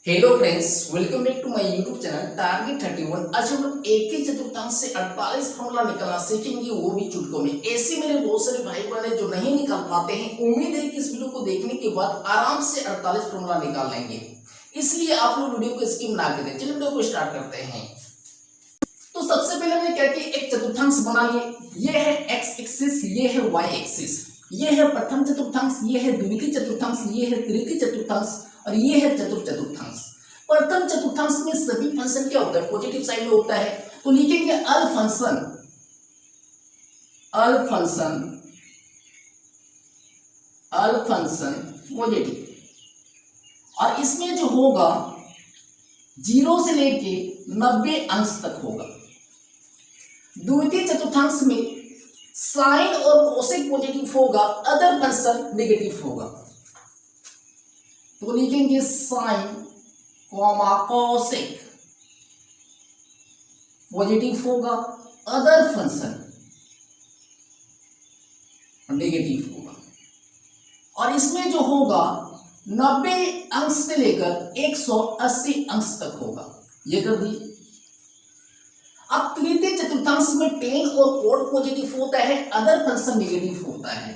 Hello friends, welcome back to my YouTube channel target 31। आज हम लोग एक ही चतुर्थांश से 48 फॉर्मूला निकालना सीखेंगे, वो भी चुटकों में। ऐसे मेरे बहुत सारे भाई बहन हैं जो नहीं निकाल पाते हैं। उम्मीद है कि इस वीडियो को देखने के बाद आराम से 48 फॉर्मूला निकाल लेंगे, इसलिए आप लोग वीडियो को स्किप ना करें। चलिए वीडियो को स्टार्ट करते हैं। तो सबसे पहले हमने क्या किया, एक चतुर्थांश बना लिए। ये है एक्स एक्सिस, ये है वाई एक्सिस। ये है प्रथम चतुर्थांश, ये है द्वितीय चतुर्थांश, ये है तृतीय चतुर्थांश और ये है चतुर्थ चतुर्थांश। प्रथम चतुर्थांश में सभी फंक्शन क्या होता है, पॉजिटिव साइड में होता है। तो लिखेंगे अल फंक्शन, अल फंक्शन, अल फंक्शन पॉजिटिव। और इसमें जो होगा 0 से लेके 90 अंश तक होगा। द्वितीय चतुर्थांश में साइन और कोसेक पॉजिटिव होगा, अदर फंक्शन नेगेटिव होगा। तो लिखेंगे साइन कॉमा कोसेक पॉजिटिव होगा, अदर फंक्शन नेगेटिव होगा। और इसमें जो होगा 90 अंश से लेकर 180 अंश तक होगा। ये कर दी। अब तृतीय चतुर्थांश में टेन और कोट पॉजिटिव होता है, अदर फंक्शन नेगेटिव होता है।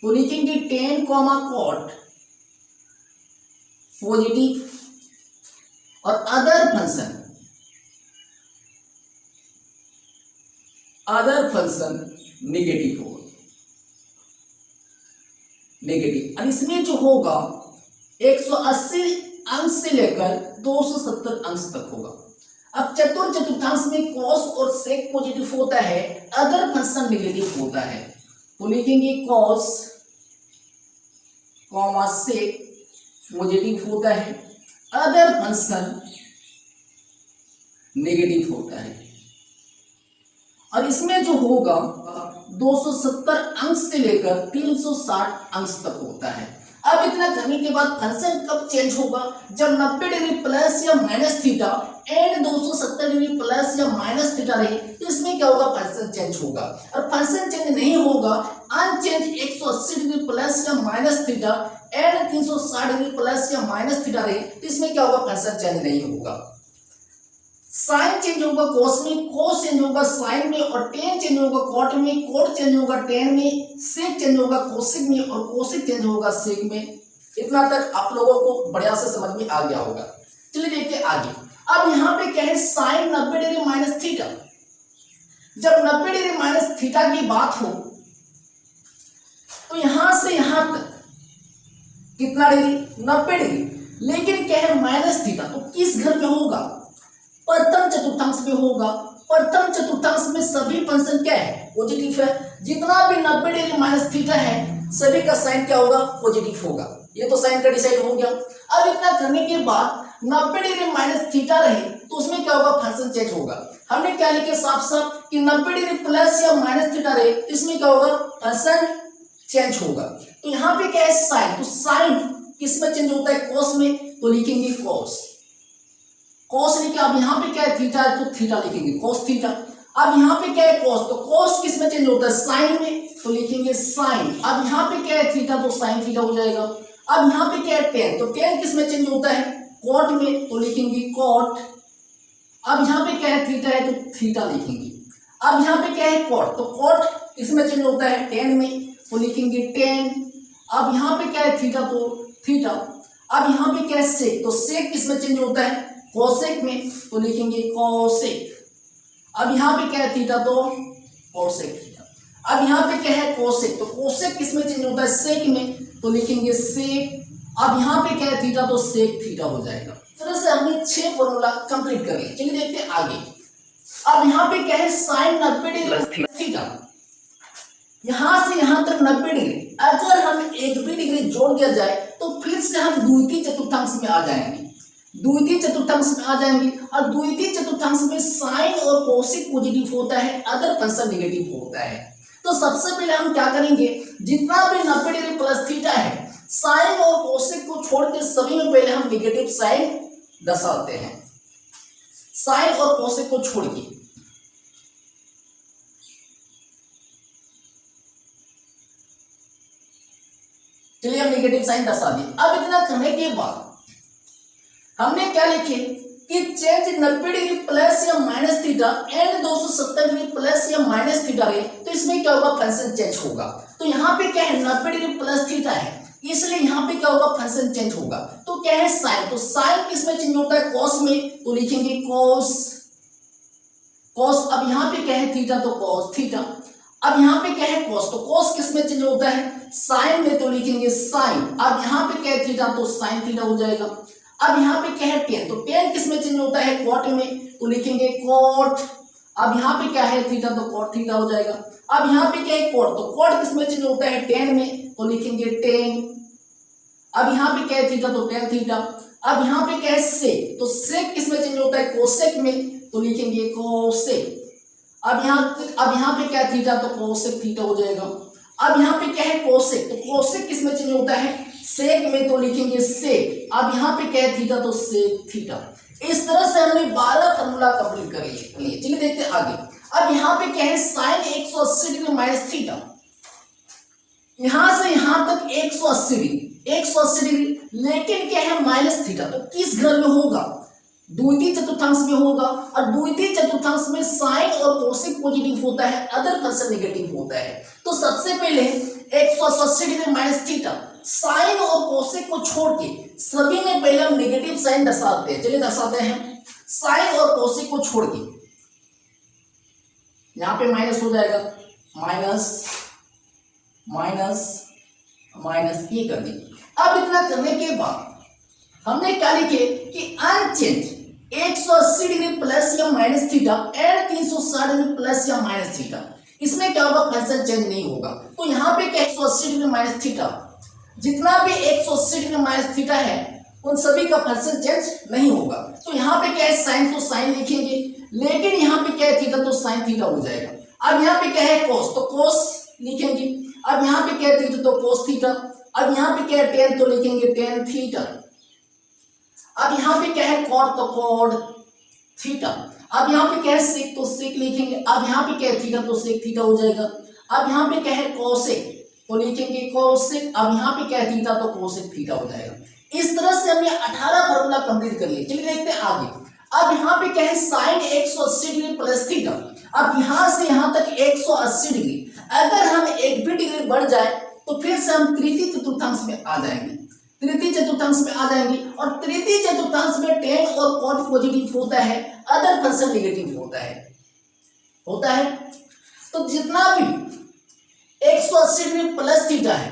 तो लिखेंगे टेन कॉमा कोट पॉजिटिव और अदर फंक्शन नेगेटिव होगा, नेगेटिव। और इसमें जो होगा 180 अंश से लेकर 270 अंश तक होगा। अब चतुर्थ चतुर्थांश में कॉस और सेक पॉजिटिव होता है, अदर फंक्शन नेगेटिव होता है। तो लिखेंगे कॉस कॉमा सेक पॉजिटिव होता है, अदर फंक्शन नेगेटिव होता है। और इसमें जो होगा 270 अंश से लेकर 360 अंश तक होता है। अब इतना करने के बाद फंक्शन कब चेंज होगा, जब 90 डिग्री प्लस या minus theta and 270 degree plus या माइनस थीटा रहे, तो इसमें क्या होगा, फंक्शन चेंज होगा। और फंक्शन चेंज नहीं होगा, अनचेंज 180 डिग्री प्लस या minus theta and 360 degree plus या माइनस थीटा रहे, तो इसमें क्या होगा, फंक्शन चेंज नहीं होगा। साइन चेंज होगा कोस में, कोस चेंज होगा साइन में, और टेन चेंज होगा कोट में, कोट चेंज होगा टेन में, सेक चेंज होगा कोसेक में, और कोसेक चेंज होगा सेक में। इतना तक आप लोगों को बढ़िया से समझ में आ गया होगा। चलिए देखिए आगे। अब यहाँ पे क्या है, साइन 90 डिग्री माइनस थीटा। जब 90 डिग्री माइनस थीटा की बात हो तो यहां से यहां तक कितना डिग्री, 90 डिग्री। लेकिन क्या है, माइनस थीटा, तो किस घर में होगा, प्रथम चतुर्थांश में होगा। प्रथम चतुर्थांश में सभी फंक्शन क्या है, पॉजिटिव है। जितना भी 90 डिग्री माइनस थीटा है, सभी का साइन क्या होगा, पॉजिटिव होगा। ये तो साइन का डिसाइड हो गया। अब इतना करने के बाद 90 डिग्री माइनस थीटा रहे, तो उसमें क्या होगा, फंक्शन चेंज होगा। हमने क्या लिखे साफ साफ कि 90 डिग्री प्लस या माइनस थीटा रहे, इसमें क्या होगा, फंक्शन चेंज होगा। तो यहाँ पे क्या है, साइन। तो साइन किस में चेंज होता है, कोस में। तो लिखेंगे कोस, कोस लिखे। अब यहाँ पे क्या है, थीटा है, तो थीटा लिखेंगे कोस थीटा। अब यहाँ पे क्या है, कोस, तो कोस किस में चेंज होता है, साइन में। तो लिखेंगे साइन। अब यहाँ पे क्या है, थीटा, तो साइन थीटा हो जाएगा। अब यहाँ पे क्या है, टेन, तो टेन किस में चेंज होता है, कोट में। तो लिखेंगे कोट। अब यहाँ पे क्या है, थीटा है, तो थीटा लिखेंगे। अब यहाँ पे क्या है, कोट, तो कोट किस में चेंज होता है, टेन में। तो लिखेंगे टेन। अब यहाँ पे क्या है, थीटा, तो थीटा। अब यहाँ पे क्या है, सेक, तो सेक किस में चेंज होता है, कोसेक में। तो लिखेंगे कोसेक। अब यहाँ पे क्या है, थीटा, तो कोसेक थीटा। अब यहाँ पे क्या है, कोसेक, तो कोसेक किस में चेंज होता है, सेक में। तो लिखेंगे सेक। अब यहाँ पे क्या है, थीटा, तो सेक थीटा हो जाएगा। तरह से हमने 6 फॉर्मूला कंप्लीट कर लिए। चलिए देखते हैं आगे। अब यहाँ पे क्या है, साइन 90 डिग्री थीटा, यहां से यहां तक 90 डिग्री। अगर हम एक भी डिग्री जोड़ दिया जाए तो फिर से हम द्वितीय चतुर्थांश में आ जाएंगे। द्वितीय चतुर्थांश में आ जाएंगे, और द्वितीय चतुर्थांश में साइन और कोसेक पॉजिटिव होता है, अदर फंक्शन नेगेटिव होता है। तो सबसे पहले हम क्या करेंगे, जितना भी 90 डिग्री प्लस थीटा है, साइन और कोसेक को छोड़ के सभी में पहले हम नेगेटिव साइन दर्शाते हैं, साइन और कोसेक को छोड़ के। चलिए हम नेगेटिव साइन दर्शा दिए। अब इतना करने के बाद हमने क्या लिखे कि चेंज 90 डिग्री प्लस या minus theta and 270 degree plus या माइनस थीटा है, तो इसमें क्या होगा, फंक्शन चेंज होगा। तो यहाँ पे क्या है, 90 डिग्री प्लस थीटा है, इसलिए यहाँ पे क्या होगा, फंक्शन चेंज होगा। तो क्या है, साइन, तो साइन किसमें चेंज होता है, कॉस में, तो लिखेंगे कॉस, कॉस। अब यहाँ पे क्या है, थीटा, तो कॉस थीटा। अब यहाँ पे क्या है, कॉस, तो कॉस किसमें चेंज होता है, साइन में, तो लिखेंगे साइन। अब यहाँ पे क्या है, थीटा, तो साइन थीटा हो जाएगा। अब यहाँ पे क्या है, टेन, तो टेन किसमें चेंज होता है, कॉट में, तो लिखेंगे कॉट। अब यहाँ पे क्या है, थीटा, तो कॉट थीटा हो जाएगा। अब यहाँ पे क्या है, कॉट, तो कॉट किसमें चेंज होता है, टेन में, तो लिखेंगे टेन। अब यहाँ पे क्या है, थीटा, तो टेन थीटा। अब यहाँ पे क्या है, सेक, तो सेक किसमें चेंज होता है, कोसेक में, तो लिखेंगे कोसेक। अब यहाँ पे क्या है, थीटा, तो कोसेक थीटा हो जाएगा। अब यहाँ पे क्या है, कोसेक, तो कोसेक किसमें चेंज होता है, सेक में, तो लिखेंगे सेक। अब यहाँ पे क्या है, थीटा, तो सेक थीटा। इस तरह से हमने 12 फॉर्मूला कंप्लीट कर लिए। चलिए देखते हैं आगे। अब यहाँ पे क्या है, साइन 180 डिग्री माइनस थीटा, यहां से यहां तक 180 डिग्री, लेकिन क्या है, माइनस थीटा, तो किस घर में होगा, द्वितीय चतुर्थांश में होगा। और द्वितीय चतुर्थांश में साइन और कोसेक पॉजिटिव होता है, अदर फंक्शन नेगेटिव होता है। तो सबसे पहले 180 डिग्री माइनस थीटा, साइन और कोसेक को छोड़ के सभी में पहले हम नेगेटिव साइन दर्शाते हैं। चलिए दर्शाते हैं, साइन और कोसेक को छोड़ के, यहां पे माइनस हो जाएगा, माइनस माइनस माइनस, ये कर दी। अब इतना करने के बाद हमने क्या लिखे कि अनचेंज 180 डिग्री प्लस या minus theta and 360 degree plus या माइनस थीटा, इसमें क्या होगा, फंक्शन चेंज नहीं होगा। तो यहाँ पे क्या 180 डिग्री माइनस थीटा, जितना भी 180 डिग्री माइनस थीटा है उन सभी का फंक्शन चेंज नहीं होगा। तो यहाँ पे क्या है, साइन, तो साइन लिखेंगे, लेकिन यहाँ पे क्या है, थीटा, तो साइन थीटा हो जाएगा। अब यहाँ पे क्या है, कॉस, तो कॉस लिखेंगे। अब यहाँ पे क्या है, थीटा, तो कॉस थीटा। अब यहाँ पे क्या है, टेन, तो लिखेंगे टेन थीटा। अब यहाँ पे क्या है, कॉट, तो कॉट थीटा। अब यहाँ पे क्या है, सेक, तो सेक लिखेंगे। अब यहाँ पे क्या है, थीटा, तो सेक थीटा हो जाएगा। अब यहाँ पे क्या है, कोसेक, तो लिखेंगे कोसेक। अब यहाँ पे क्या है, थीटा, तो कोसेक थीटा हो जाएगा। इस तरह से हमने 18 फॉर्मूला कंप्लीट कर लिए। चलिए देखते हैं आगे। अब यहाँ पे क्या है, साइन 180 डिग्री प्लस थीटा। अब यहाँ से यहाँ तक 180 डिग्री, अगर हम एक भी डिग्री बढ़ जाए तो फिर से हम तृतीय चतुर्थांश में आ जाएंगे, और तृतीय चतुर्थांश में टेन और कॉट पॉजिटिव होता है, अदर फंक्शन नेगेटिव होता है। तो जितना भी 180 डिग्री प्लस थीटा है,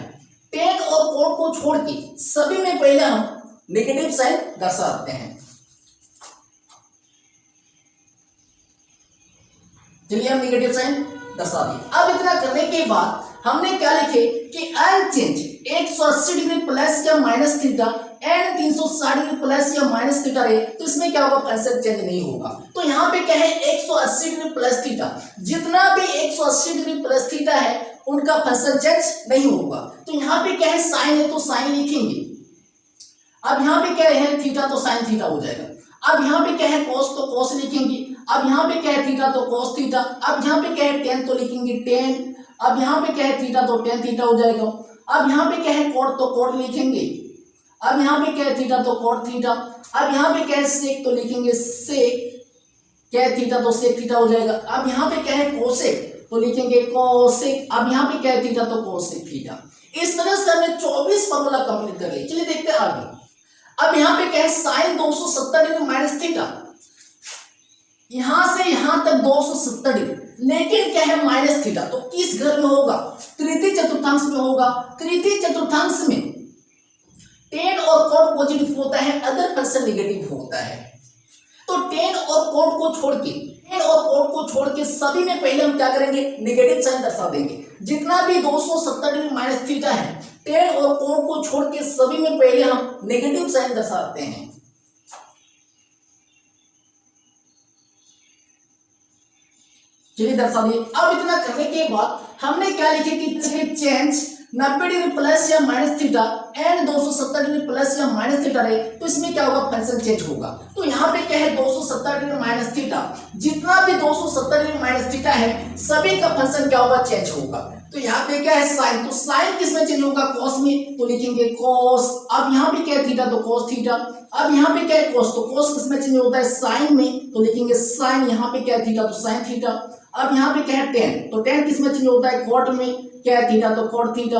टेन और कॉट को छोड़ के सभी में पहले हम नेगेटिव साइन दर्शाते हैं। चलिए हम नेगेटिव साइन दर्शा दिए। अब इतना करने के बाद हमने क्या लिखे कि अनचेंज 180 डिग्री प्लस या minus theta and 360 degree plus या माइनस थीटा है, तो इसमें क्या होगा, फंक्शन चेंज नहीं होगा। तो यहाँ पे क्या है, 180 डिग्री प्लस थीटा, जितना भी 180 डिग्री प्लस थीटा है उनका फंक्शन चेंज नहीं होगा। तो यहाँ पे क्या है, साइन है, तो साइन लिखेंगे। अब यहाँ पे क्या है, थीटा, तो साइन थीटा हो जाएगा। अब यहाँ पे क्या है, कॉस, तो कॉस लिखेंगे। अब यहाँ पे क्या है, थीटा, तो कॉस थीटा। अब यहाँ पे क्या है, टेन, तो लिखेंगे टेन। अब यहाँ पे क्या है, थीटा, तो टेन थीटा हो जाएगा। अब यहाँ पे क्या है, कॉट, तो कॉट लिखेंगे। अब यहाँ पे क्या है, थीटा, तो कॉट थीटा। अब यहाँ पे क्या है, सेक, तो लिखेंगे सेक, क्या है, थीटा, तो सेक थीटा हो जाएगा। अब यहाँ पे क्या है, कोसेक, तो लिखेंगे कोसेक। अब यहाँ पे क्या है, थीटा, तो कोसेक थीटा। इस तरह से हमने 24 फॉर्मूला कंप्लीट कर लिए। चलिए देखते हैं आगे। अब यहाँ पे क्या है, साइन 270 डिग्री माइनस थीटा, यहां से यहां तक 270 डिग्री, लेकिन क्या है, माइनस थीटा, तो किस घर में होगा, तृतीय चतुर्थांश में होगा। तृतीय चतुर्थांश में टेन और कॉट पॉजिटिव होता है, अदर फंक्शन नेगेटिव होता है। तो टेन और कॉट को छोड़ के सभी में पहले हम क्या करेंगे, नेगेटिव साइन दर्शा देंगे। जितना भी 270 डिग्री माइनस थीटा है, टेन और कॉट को छोड़ के सभी में पहले हम नेगेटिव साइन दर्शाते हैं। चलिए दर्शा दिए। अब इतना करने के बाद हमने क्या लिखे कि चेंज 90 डिग्री प्लस या minus theta and 270 degree plus या माइनस थीटा रहे, तो इसमें क्या होगा, फंक्शन चेंज होगा। तो यहाँ पे क्या है, 270 डिग्री माइनस थीटा, जितना भी 270 डिग्री माइनस थीटा है सभी का फंक्शन क्या होगा, चेंज होगा। तो तो यहाँ पे क्या है साइन, तो साइन किस में चेंज होगा, कॉस में, तो लिखेंगे कॉस। अब यहाँ पे क्या है थीटा, तो कॉस थीटा। अब यहाँ पे क्या है कॉस, तो कॉस किस में चेंज होता है, साइन में, तो लिखेंगे साइन। यहाँ पे क्या है थीटा, तो साइन थीटा। अब यहाँ पे क्या है टेन, तो टेन किस में चेंज होता है, कॉट में, क्या है थीटा, तो कॉट थीटा।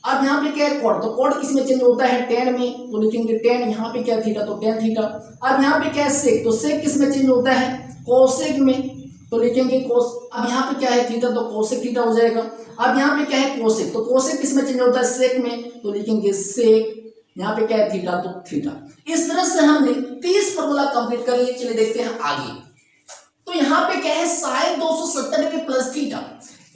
अब यहाँ पे क्या है कॉट, तो कॉट किस में चेंज होता है, टेन में, तो लिखेंगे टेन। यहाँ पे क्या है थीटा, तो टेन थीटा। अब यहाँ पे क्या है सेक, तो सेक किस में चेंज होता है, कोसेक में, तो लिखेंगे कोस। अब यहाँ पे क्या है थीटा, तो कोसेक थीटा हो जाएगा। अब यहाँ पे क्या है कोसेक, तो कोसेक किस में चेंज होता है, सेक में, तो लिखेंगे सेक। यहाँ पे क्या है थीटा, तो थीटा। इस तरह से हमने 30 फॉर्मूला कंप्लीट कर लिए। चलिए देखते हैं आगे। तो यहाँ पे क्या है साइन 270 डिग्री प्लस थीटा,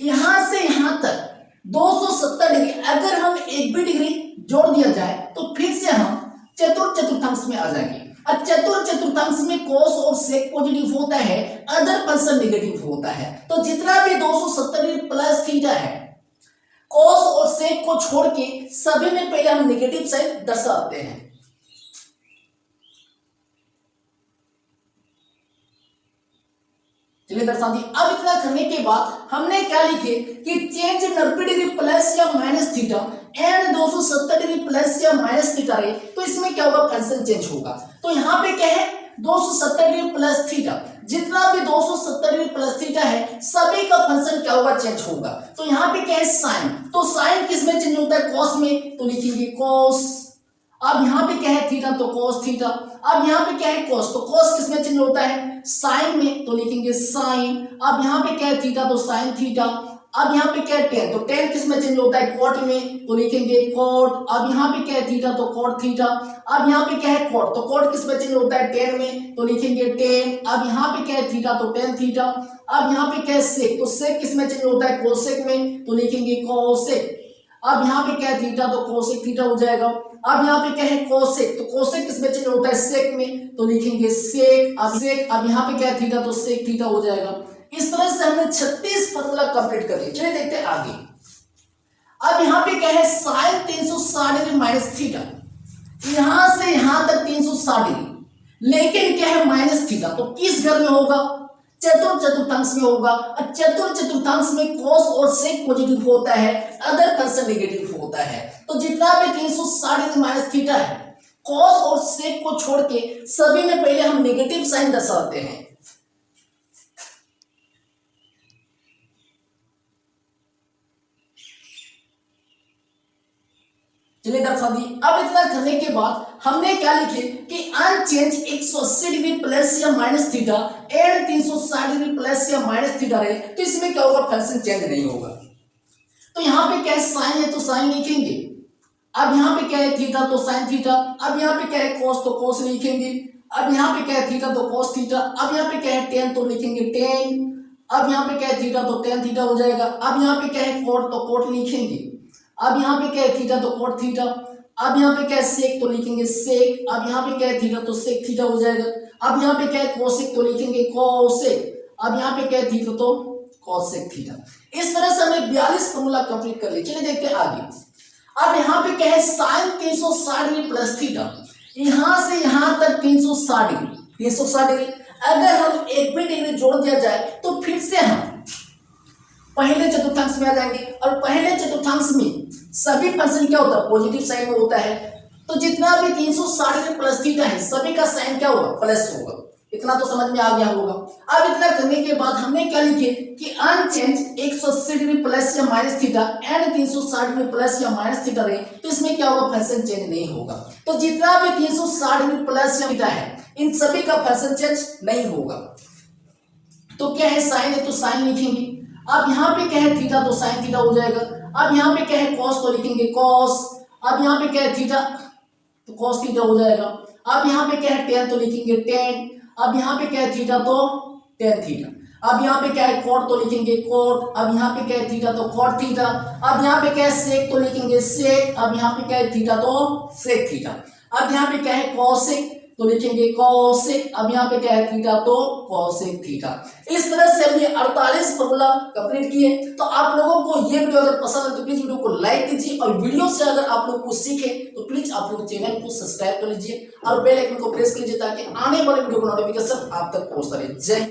यहां से यहां तक 270 डिग्री अगर हम एक भी डिग्री जोड़ दिया जाए तो फिर से हम चतुर्थांश में आ जाएंगे। अब चतुर्थांश में cos और sec पॉजिटिव होता है, अदर फंक्शन नेगेटिव होता है। तो जितना भी 270 डिग्री प्लस थीटा है, cos और sec को छोड़ के सभी में पहले हम नेगेटिव साइन दर्शाते हैं। चलिए दर्शा दी। अब इतना करने के बाद हमने क्या लिखे कि चेंज 90 डिग्री प्लस या minus theta and 270 degree plus या माइनस थीटा रहे तो इसमें क्या होगा, फंक्शन चेंज होगा। तो यहाँ पे क्या है 270 डिग्री प्लस थीटा, जितना भी 270 डिग्री प्लस थीटा है सभी का फंक्शन क्या होगा, चेंज होगा। तो यहाँ पे क्या है साइन, तो साइन किस में चेंज होता है, कॉस में, तो लिखेंगे कॉस। अब यहाँ पे क्या है थीटा, तो कॉस थीटा। अब यहाँ पे क्या है कॉस, तो कॉस किस में चेंज होता है, साइन में, तो लिखेंगे साइन। अब यहाँ पे क्या है थीटा, तो साइन थीटा। अब यहाँ पे क्या है टेन, तो टेन किस में चेंज होता है, कॉट में, तो लिखेंगे कॉट। अब यहाँ पे क्या है थीटा, तो कॉट थीटा। अब यहाँ पे क्या है कॉट, तो कॉट किस में चेंज होता है, टेन में, तो लिखेंगे टेन। अब यहाँ पे क्या है थीटा, तो टेन थीटा। अब यहाँ पे क्या है सेक, तो सेक किस में चेंज होता है, कोसेक में, तो लिखेंगे कोसेक। अब यहाँ पे क्या है थीटा, तो कोसेक थीटा हो जाएगा। अब यहाँ पे क्या है कोसेक, तो कोसेक किस में चेंज होता है, सेक में, तो लिखेंगे सेक। अब सेक, अब यहाँ पे क्या है थीटा, तो सेक थीटा हो जाएगा। इस तरह से हमने 36 फॉर्मूला कंप्लीट कर लिए। चलिए देखते हैं आगे। अब यहाँ पे क्या है साइन 360 डिग्री माइनस थीटा, यहां से यहां तक 360 डिग्री, लेकिन क्या है माइनस थीटा, तो किस घर में होगा, चतुर्थांश में होगा। और चतुर्थांश में cos और sec पॉजिटिव होता है, अदर फंक्शन नेगेटिव होता है। तो जितना भी 360 डिग्री माइनस थीटा है, cos और sec को छोड़ के सभी में पहले हम नेगेटिव साइन दर्शाते हैं। चलिए दर्शा दी। अब इतना करने के बाद हमने क्या लिखे कि अनचेंज 180 डिग्री प्लस या minus theta and 360 degree plus या माइनस थीटा रहे तो इसमें क्या होगा, फंक्शन चेंज नहीं होगा। तो यहाँ पे क्या है साइन है, तो साइन लिखेंगे। अब यहाँ पे क्या है थीटा, तो साइन थीटा। अब यहाँ पे क्या है कॉस, तो कॉस लिखेंगे। अब यहाँ पे क्या है थीटा, तो कॉस थीटा। अब यहाँ पे क्या है टेन, तो लिखेंगे टेन। अब यहाँ पे क्या है थीटा, तो टेन थीटा हो जाएगा। अब यहाँ पे क्या है कोट, तो कोट लिखेंगे। अब यहाँ पे क्या है थीटा, तो कोट थीटा। अब यहाँ पे क्या है सेक, तो लिखेंगे सेक। अब यहाँ पे क्या है थीटा, तो सेक थीटा हो जाएगा। अब यहाँ पे क्या है कोसेक, तो लिखेंगे कोसेक। अब यहाँ पे क्या है थीटा, तो कोसेक थीटा। इस तरह से हमने 42 फॉर्मूला कंप्लीट कर लिए। चलिए देखते हैं आगे। अब यहाँ पे क्या है साइन 360 डिग्री प्लस थीटा, यहां से यहां तक 360 डिग्री। 360 डिग्री अगर हम एक भी डिग्री जोड़ दिया जाए तो फिर से हम पहले चतुर्थांश में आ जाएंगे। और पहले चतुर्थांश में सभी फंक्शन क्या होता है, पॉजिटिव साइन में होता है। तो जितना भी 360 डिग्री प्लस थीटा है सभी का साइन क्या होगा, प्लस होगा। इतना तो समझ में आ गया होगा। अब इतना करने के बाद हमने क्या लिखे कि अनचेंज 180 डिग्री प्लस या minus theta and 360 degree plus या माइनस थीटा रहे तो इसमें क्या होगा, फंक्शन चेंज नहीं होगा। तो जितना भी 360 डिग्री प्लस या थीटा है इन सभी का फंक्शन चेंज नहीं होगा। तो क्या है साइन है, तो साइन लिखेंगे। अब यहाँ पे क्या है थीटा, तो साइन थीटा हो जाएगा। अब यहाँ पे क्या है कॉस, तो लिखेंगे कॉस। अब यहाँ पे क्या है थीटा, तो कॉस थीटा हो जाएगा। अब यहाँ पे क्या है टेन, तो लिखेंगे टेन। अब यहाँ पे क्या है थीटा, तो टेन थीटा। अब यहाँ पे क्या है कोट, तो लिखेंगे कोट। अब यहाँ पे क्या है थीटा, तो कोट थीटा। अब यहाँ पे क्या है सेक, तो लिखेंगे सेक। अब यहाँ पे क्या है थीटा, तो सेक थीटा। अब यहाँ पे क्या है कोसेक, तो लिखेंगे कोसेक। अब यहाँ पे क्या है थीटा, तो कोसेक थीटा। इस तरह से हमने 48 फॉर्मूला कंप्लीट किए। तो आप लोगों को ये वीडियो अगर पसंद है तो प्लीज वीडियो को लाइक कीजिए, और वीडियो से अगर आप लोग कुछ सीखे तो प्लीज आप लोग चैनल को सब्सक्राइब कर लीजिए और बेल आइकन को प्रेस कीजिए ताकि आने वाले वीडियो का नोटिफिकेशन आप तक पहुंचता रहे। जय